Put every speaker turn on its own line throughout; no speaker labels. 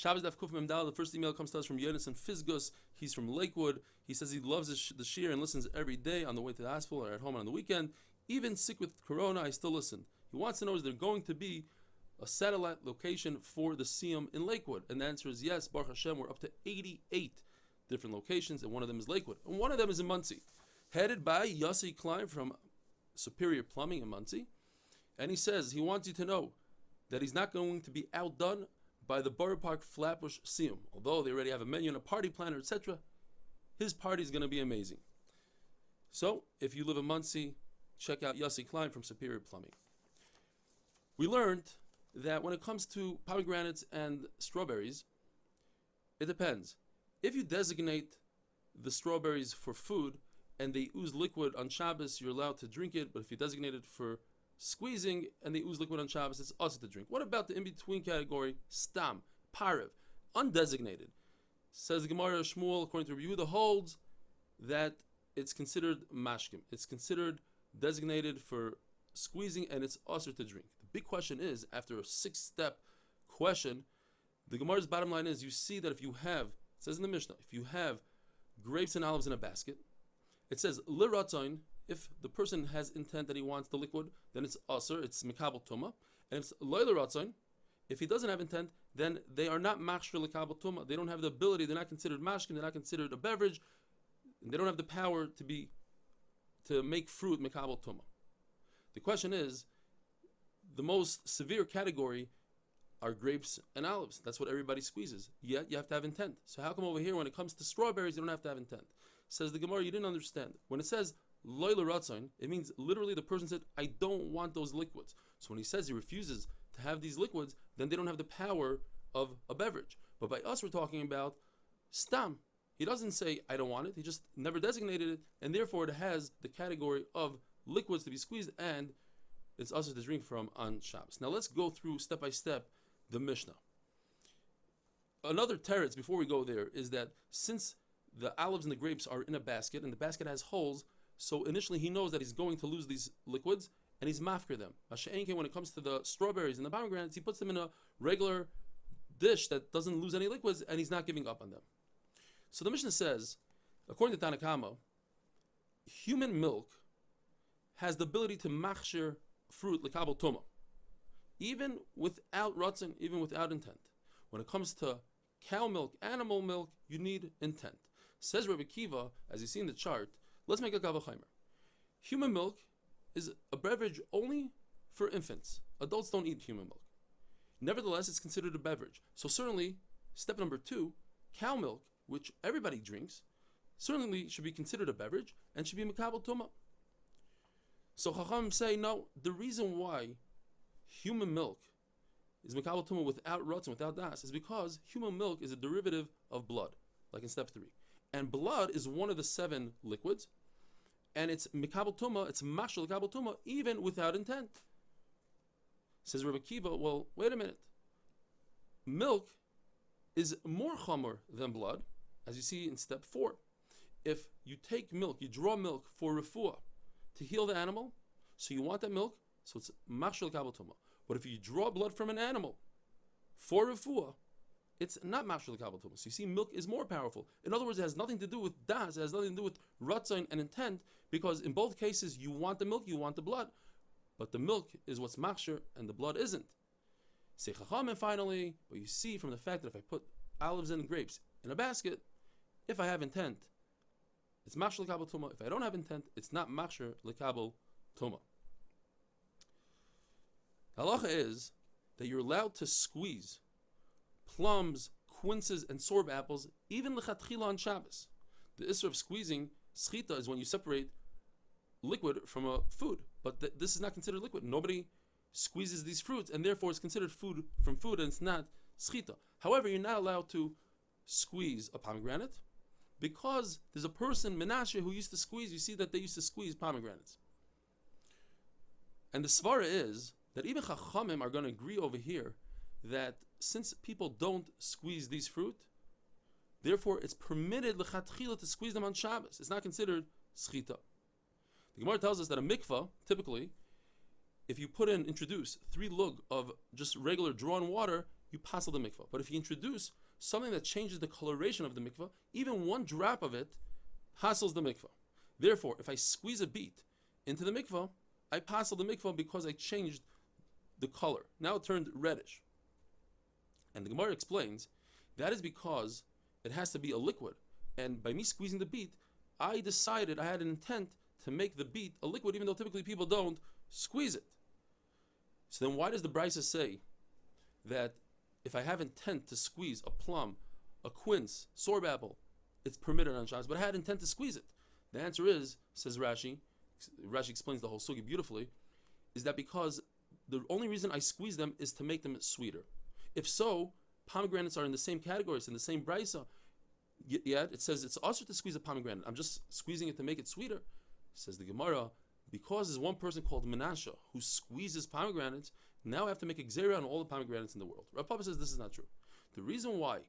Shabbos Daf Kuf Mem Dal. The first email comes to us from Yonason Fisgus. He's from Lakewood. He says he loves the shir and listens every day on the way to the hospital or at home on the weekend. Even sick with corona, I still listen. He wants to know, is there going to be a satellite location for the Siyum in Lakewood? And the answer is yes. Baruch Hashem, we're up to 88 different locations, and one of them is Lakewood. And one of them is in Muncie, headed by Yossi Klein from Superior Plumbing in Muncie. And he says he wants you to know that he's not going to be outdone by the Borough Park Flatbush Siyum. Although they already have a menu and a party planner, etc., his party is going to be amazing. So, if you live in Muncie, check out Yossi Klein from Superior Plumbing. We learned that when it comes to pomegranates and strawberries, it depends. If you designate the strawberries for food and they ooze liquid on Shabbos, you're allowed to drink it. But if you designate it for squeezing and they ooze liquid on Shabbos, it's also to drink. What about the in-between category? Stam, Parev, undesignated. Says the Gemara Shmuel, according to Rabbi Yehuda, holds that it's considered mashkim. It's considered designated for squeezing and it's also to drink. The big question is, after a 6-step question, the Gemara's bottom line is, you see that if you have, it says in the Mishnah, if you have grapes and olives in a basket, it says liratzon. If the person has intent that he wants the liquid, then it's aser, it's mikabel tuma. And if it's loy liratzon, if he doesn't have intent, then they are not machshir likabel tuma. They don't have the ability. They're not considered mashkin. They're not considered a beverage. And they don't have the power to make fruit mikabel tuma. The question is, the most severe category are grapes and olives. That's what everybody squeezes. Yet you have to have intent. So how come over here when it comes to strawberries you don't have to have intent? Says the Gemara, you didn't understand. When it says loy l'ratzon, it means literally the person said, I don't want those liquids. So when he says he refuses to have these liquids, then they don't have the power of a beverage. But by us we're talking about stam. He doesn't say I don't want it. He just never designated it, and therefore it has the category of liquids to be squeezed, and it's also to drink from on Shabbos. Now let's go through step by step the Mishnah. Another teretz before we go there is that since the olives and the grapes are in a basket and the basket has holes, so initially he knows that he's going to lose these liquids and he's mafker them. When it comes to the strawberries and the pomegranates, he puts them in a regular dish that doesn't lose any liquids and he's not giving up on them. So the Mishnah says, according to Tanakama, human milk has the ability to machshir fruit l'kabel tuma, even without ratzon, even without intent. When it comes to cow milk, animal milk, you need intent. Says Rabbi Kiva, as you see in the chart, let's make a kavachaimer. Human milk is a beverage only for infants. Adults don't eat human milk. Nevertheless, it's considered a beverage. So certainly, step number 2, cow milk, which everybody drinks, certainly should be considered a beverage and should be mikabel tuma. So Chacham say, no, the reason why human milk is mikabel tuma without ratzon, without das, is because human milk is a derivative of blood, like in step 3. And blood is one of the 7 liquids, and it's mikabel tuma, it's mashal mikabel tuma, even without intent. Says Rabbi Kiva, well, wait a minute. Milk is more chomer than blood, as you see in step 4. If you take milk, you draw milk for refuah, to heal the animal, so you want that milk, so it's mashal mikabel tuma. But if you draw blood from an animal for refuah, it's not mashal mikabel tuma. So you see, milk is more powerful. In other words, it has nothing to do with das, it has nothing to do with ratzon and intent, because in both cases you want the milk, you want the blood, but the milk is what's machshir and the blood isn't. Say Chachamim finally, but you see from the fact that if I put olives and grapes in a basket, if I have intent, it's machshir l'kabel tuma. If I don't have intent, it's not machshir l'kabel tuma. Halacha is that you're allowed to squeeze plums, quinces, and sorb apples, even lechatchila on Shabbos. The issur of squeezing schita is when you separate liquid from a food, but this is not considered liquid. Nobody squeezes these fruits, and therefore it's considered food from food, and it's not schita. However, you're not allowed to squeeze a pomegranate, because there's a person, Menashe, who used to squeeze. You see that they used to squeeze pomegranates. And the svara is that even Chachamim are going to agree over here that since people don't squeeze these fruit, therefore it's permitted lechatchila to squeeze them on Shabbos. It's not considered schita. The Gemara tells us that a mikvah, typically, if you introduce 3 lug of just regular drawn water, you passel the mikvah. But if you introduce something that changes the coloration of the mikvah, even one drop of it passels the mikvah. Therefore, if I squeeze a beet into the mikvah, I passel the mikvah because I changed the color. Now it turned reddish. And the Gemara explains that is because it has to be a liquid. And by me squeezing the beet, I decided, I had an intent to make the beet a liquid, even though typically people don't squeeze it. So then why does the Brisa say that if I have intent to squeeze a plum, a quince, sorb apple, it's permitted on Shabbos, but I had intent to squeeze it? The answer is, says Rashi explains the whole sugi beautifully, is that because the only reason I squeeze them is to make them sweeter. If so, pomegranates are in the same category, it's in the same Brisa. Yet it says it's also to squeeze a pomegranate. I'm just squeezing it to make it sweeter. Says the Gemara, because there's one person called Menashe who squeezes pomegranates, now I have to make a gzera on all the pomegranates in the world. Rav Papa says this is not true. The reason why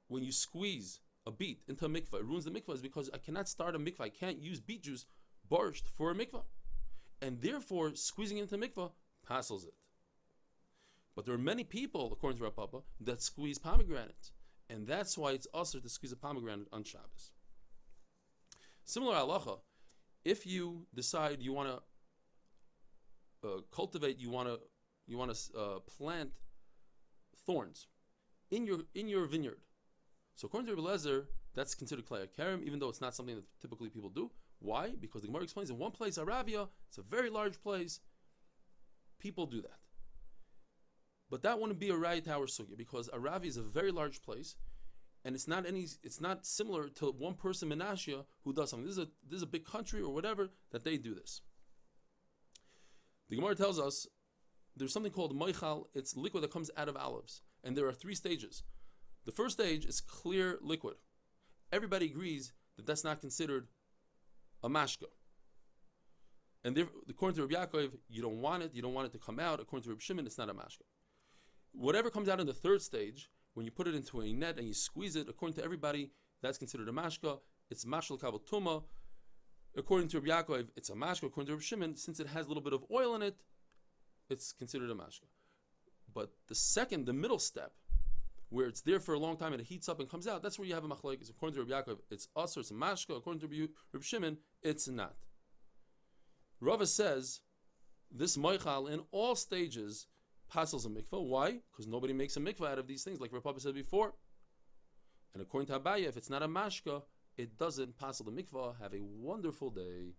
when you squeeze a beet into a mikvah, it ruins the mikvah, is because I cannot start a mikvah. I can't use beet juice, barsht, for a mikvah. And therefore, squeezing into mikvah passels it. But there are many people, according to Rav Papa, that squeeze pomegranates. And that's why it's also to squeeze a pomegranate on Shabbos. Similar halacha, if you decide you want to cultivate, you want to plant thorns in your vineyard. So according to Rebbe Lezer, that's considered klei karim, even though it's not something that typically people do. Why? Because the Gemara explains in one place, Arabia, it's a very large place, people do that. But that wouldn't be a right tower sugya, because Aravi is a very large place, and it's not similar to one person Menashe who does something. This is a big country or whatever that they do this. The Gemara tells us there's something called moichal. It's liquid that comes out of olives, and there are 3 stages. The first stage is clear liquid. Everybody agrees that that's not considered a mashka. And according to Rabbi Yaakov, you don't want it to come out. According to Rabbi Shimon, it's not a mashka. Whatever comes out in the 3rd stage, when you put it into a net and you squeeze it, according to everybody, that's considered a mashka. It's mashal kabel tuma. According to Rabbi Yaakov, it's a mashka. According to Rabbi Shimon, since it has a little bit of oil in it, it's considered a mashka. But the middle step, where it's there for a long time and it heats up and comes out, that's where you have a machlokes. According to Rabbi Yaakov, it's asur, it's a mashka. According to Rabbi Shimon, it's not. Rava says this moichal in all stages passels a mikvah. Why? Because nobody makes a mikvah out of these things, like Rav Papa said before. And according to Abaye, if it's not a mashka, it doesn't passel the mikvah. Have a wonderful day.